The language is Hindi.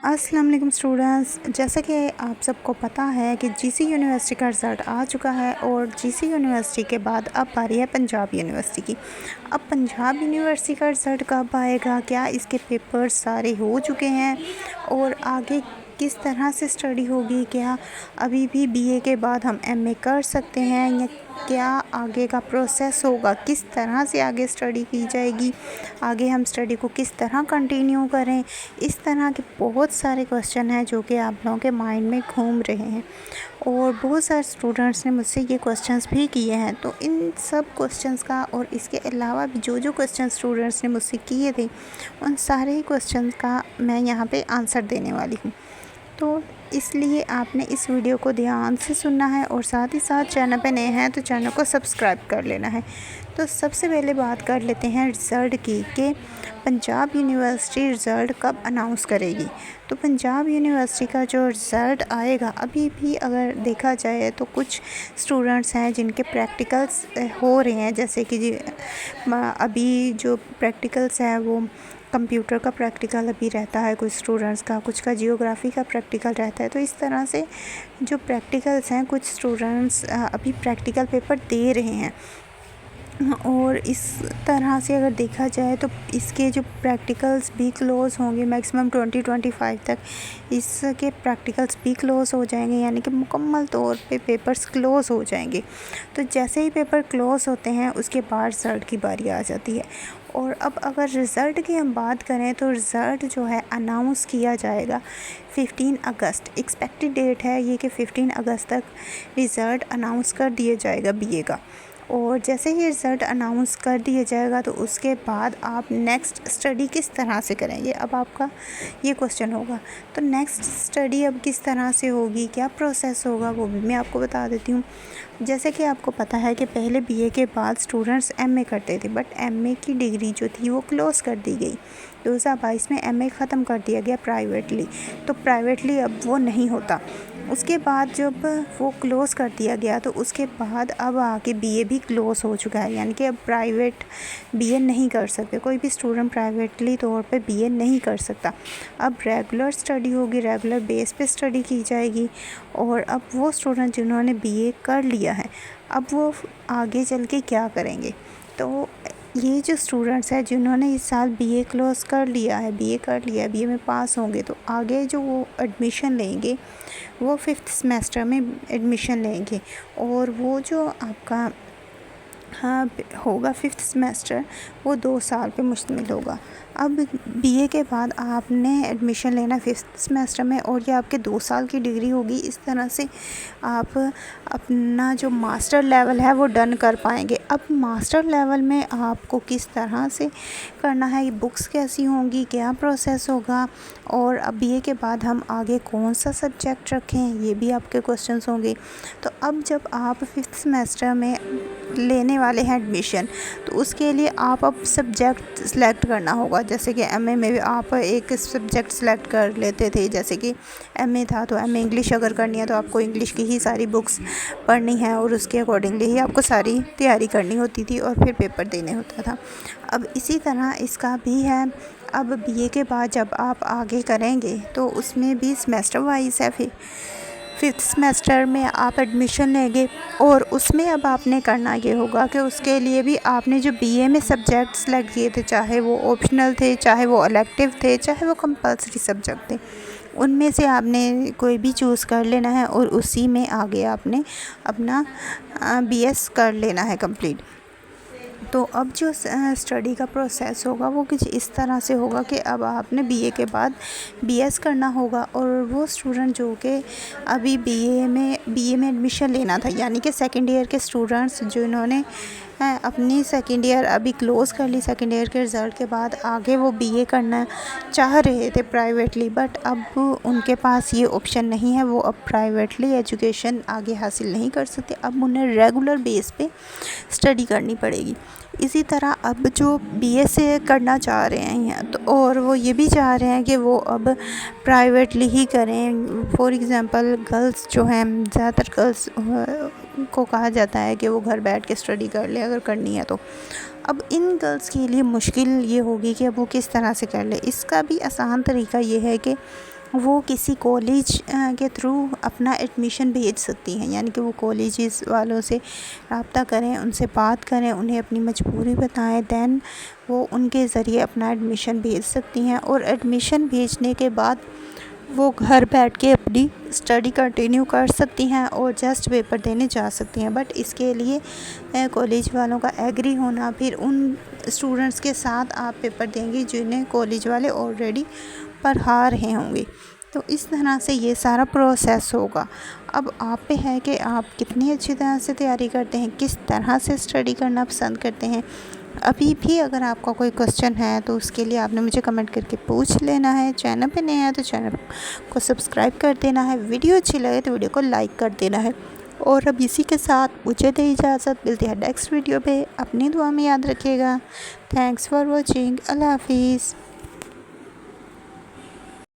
अस्सलाम वालेकुम स्टूडेंट्स, जैसा कि आप सबको पता है कि जीसी यूनिवर्सिटी का रिज़ल्ट आ चुका है और जीसी यूनिवर्सिटी के बाद अब आ रही है पंजाब यूनिवर्सिटी की। अब पंजाब यूनिवर्सिटी का रिज़ल्ट कब आएगा, क्या इसके पेपर्स सारे हो चुके हैं और आगे किस तरह से स्टडी होगी, क्या अभी भी बीए के बाद हम एमए कर सकते हैं या क्या आगे का प्रोसेस होगा, किस तरह से आगे स्टडी की जाएगी, आगे हम स्टडी को किस तरह कंटिन्यू करें। इस तरह के बहुत सारे क्वेश्चन हैं जो कि आप लोगों के माइंड में घूम रहे हैं और बहुत सारे स्टूडेंट्स ने मुझसे ये क्वेश्चंस भी किए हैं। तो इन सब क्वेश्चंस का और इसके अलावा भी जो क्वेश्चन स्टूडेंट्स ने मुझसे किए थे उन सारे क्वेश्चंस का मैं यहाँ पे आंसर देने वाली हूँ। तो इसलिए आपने इस वीडियो को ध्यान से सुनना है और साथ ही साथ चैनल पे नए हैं तो चैनल को सब्सक्राइब कर लेना है। तो सबसे पहले बात कर लेते हैं रिज़ल्ट की कि पंजाब यूनिवर्सिटी रिज़ल्ट कब अनाउंस करेगी। तो पंजाब यूनिवर्सिटी का जो रिज़ल्ट आएगा, अभी भी अगर देखा जाए तो कुछ स्टूडेंट्स हैं जिनके प्रैक्टिकल्स हो रहे हैं, जैसे कि अभी जो प्रैक्टिकल्स हैं वो कंप्यूटर का प्रैक्टिकल अभी रहता है कुछ स्टूडेंट्स का, कुछ का जियोग्राफी का प्रैक्टिकल रहता है। तो इस तरह से जो प्रैक्टिकल्स हैं कुछ स्टूडेंट्स अभी प्रैक्टिकल पेपर दे रहे हैं और इस तरह से अगर देखा जाए तो इसके जो प्रैक्टिकल्स भी क्लोज़ होंगे मैक्सिमम 2025 तक इसके प्रैक्टिकल्स भी क्लोज़ हो जाएंगे, यानी कि मुकम्मल तौर पे पेपर्स क्लोज़ हो जाएंगे। तो जैसे ही पेपर क्लोज़ होते हैं उसके बाद रिज़ल्ट की बारी आ जाती है। और अब अगर रिज़ल्ट की हम बात करें तो रिज़ल्ट जो है अनाउंस किया जाएगा 15 अगस्त। एक्सपेक्टेड डेट है ये कि 15 अगस्त तक रिज़ल्ट अनाउंस कर दिया जाएगा बीए का। और जैसे ही रिज़ल्ट अनाउंस कर दिया जाएगा तो उसके बाद आप नेक्स्ट स्टडी किस तरह से करेंगे, अब आपका ये क्वेश्चन होगा। तो नेक्स्ट स्टडी अब किस तरह से होगी, क्या प्रोसेस होगा, वो भी मैं आपको बता देती हूँ। जैसे कि आपको पता है कि पहले बीए के बाद स्टूडेंट्स एमए करते थे, बट एमए की डिग्री जो थी वो क्लोज़ कर दी गई। 2022 में एमए ख़त्म कर दिया गया प्राइवेटली। तो प्राइवेटली अब वो नहीं होता। उसके बाद जब वो क्लोज़ कर दिया गया तो उसके बाद अब आके बीए भी क्लोज़ हो चुका है, यानी कि अब प्राइवेट बीए नहीं कर सकते, कोई भी स्टूडेंट प्राइवेटली तौर पे बीए नहीं कर सकता। अब रेगुलर स्टडी होगी, रेगुलर बेस पे स्टडी की जाएगी। और अब वो स्टूडेंट जिन्होंने बीए कर लिया है अब वो आगे चल के क्या करेंगे। तो ये जो स्टूडेंट्स हैं जिन्होंने इस साल बीए क्लोज़ कर लिया है, बीए में पास होंगे, तो आगे जो वो एडमिशन लेंगे वो 5th सेमेस्टर में एडमिशन लेंगे और वो जो आपका होगा 5th सेमेस्टर वो 2 साल पे मुश्तमिल होगा। अब बीए के बाद आपने एडमिशन लेना 5th सेमेस्टर में और ये आपके 2 साल की डिग्री होगी। इस तरह से आप अपना जो मास्टर लेवल है वो डन कर पाएंगे। अब मास्टर लेवल में आपको किस तरह से करना है, ये बुक्स कैसी होंगी, क्या प्रोसेस होगा और अब बीए के बाद हम आगे कौन सा सब्जेक्ट रखें, ये भी आपके क्वेश्चंस होंगे। तो अब जब आप 5th सेमेस्टर में लेने वाले हैं एडमिशन तो उसके लिए आप अब सब्जेक्ट सेलेक्ट करना होगा। जैसे कि एमए में भी आप एक सब्जेक्ट सेलेक्ट कर लेते थे, जैसे कि एमए था तो एमए इंग्लिश अगर करनी है तो आपको इंग्लिश की ही सारी बुक्स पढ़नी है और उसके अकॉर्डिंगली ही आपको सारी तैयारी करनी होती थी और फिर पेपर देने होता था। अब इसी तरह इसका भी है। अब बीए के बाद जब आप आगे करेंगे तो उसमें भी सेमेस्टर वाइज है। फिर 5th सेमेस्टर में आप एडमिशन लेंगे और उसमें अब आपने करना ये होगा कि उसके लिए भी आपने जो बीए में सब्जेक्ट सेलेक्ट किए थे, चाहे वो ऑप्शनल थे, चाहे वो इलेक्टिव थे, चाहे वो कंपलसरी सब्जेक्ट थे, उनमें से आपने कोई भी चूज़ कर लेना है और उसी में आगे आपने अपना बीएस कर लेना है कंप्लीट। तो अब जो स्टडी का प्रोसेस होगा वो कुछ इस तरह से होगा कि अब आपने बीए के बाद बीएस करना होगा और वो स्टूडेंट जो कि अभी बीए में एडमिशन लेना था, यानी कि सेकेंड ईयर के स्टूडेंट्स जिन्होंने अपनी सेकेंड ईयर अभी क्लोज़ कर ली, सेकेंड ईयर के रिज़ल्ट के बाद आगे वो बीए करना चाह रहे थे प्राइवेटली, बट अब उनके पास ये ऑप्शन नहीं है, वो अब प्राइवेटली एजुकेशन आगे हासिल नहीं कर सकते, अब उन्हें रेगुलर बेस पे स्टडी करनी पड़ेगी। इसी तरह अब जो बीए से करना चाह रहे हैं तो और वो ये भी चाह रहे हैं कि वो अब प्राइवेटली ही करें। फॉर एग्ज़ाम्पल गर्ल्स जो हैं, ज़्यादातर गर्ल्स को कहा जाता है कि वो घर बैठ के स्टडी कर ले अगर करनी है तो। अब इन गर्ल्स के लिए मुश्किल ये होगी कि अब वो किस तरह से कर ले। इसका भी आसान तरीका ये है कि वो किसी कॉलेज के थ्रू अपना एडमिशन भेज सकती हैं, यानी कि वो कॉलेजेस वालों से रब्ता करें, उनसे बात करें, उन्हें अपनी मजबूरी बताएं, दैन वो उनके ज़रिए अपना एडमिशन भेज सकती हैं। और एडमिशन भेजने के बाद वो घर बैठ के अपनी स्टडी कंटिन्यू कर सकती हैं और जस्ट पेपर देने जा सकती हैं। बट इसके लिए कॉलेज वालों का एग्री होना, फिर उन स्टूडेंट्स के साथ आप पेपर देंगे जिन्हें कॉलेज वाले ऑलरेडी पढ़ा रहे होंगे। तो इस तरह से ये सारा प्रोसेस होगा। अब आप पे है कि आप कितनी अच्छी तरह से तैयारी करते हैं, किस तरह से स्टडी करना पसंद करते हैं। अभी भी अगर आपका कोई क्वेश्चन है तो उसके लिए आपने मुझे कमेंट करके पूछ लेना है। चैनल पे नए हैं तो चैनल को सब्सक्राइब कर देना है। वीडियो अच्छी लगे तो वीडियो को लाइक कर देना है। और अब इसी के साथ मुझे दे इजाज़त, मिलती है नेक्स्ट वीडियो पे। अपनी दुआ में याद रखिएगा। Thanks for watching. अल्लाह हाफिज़।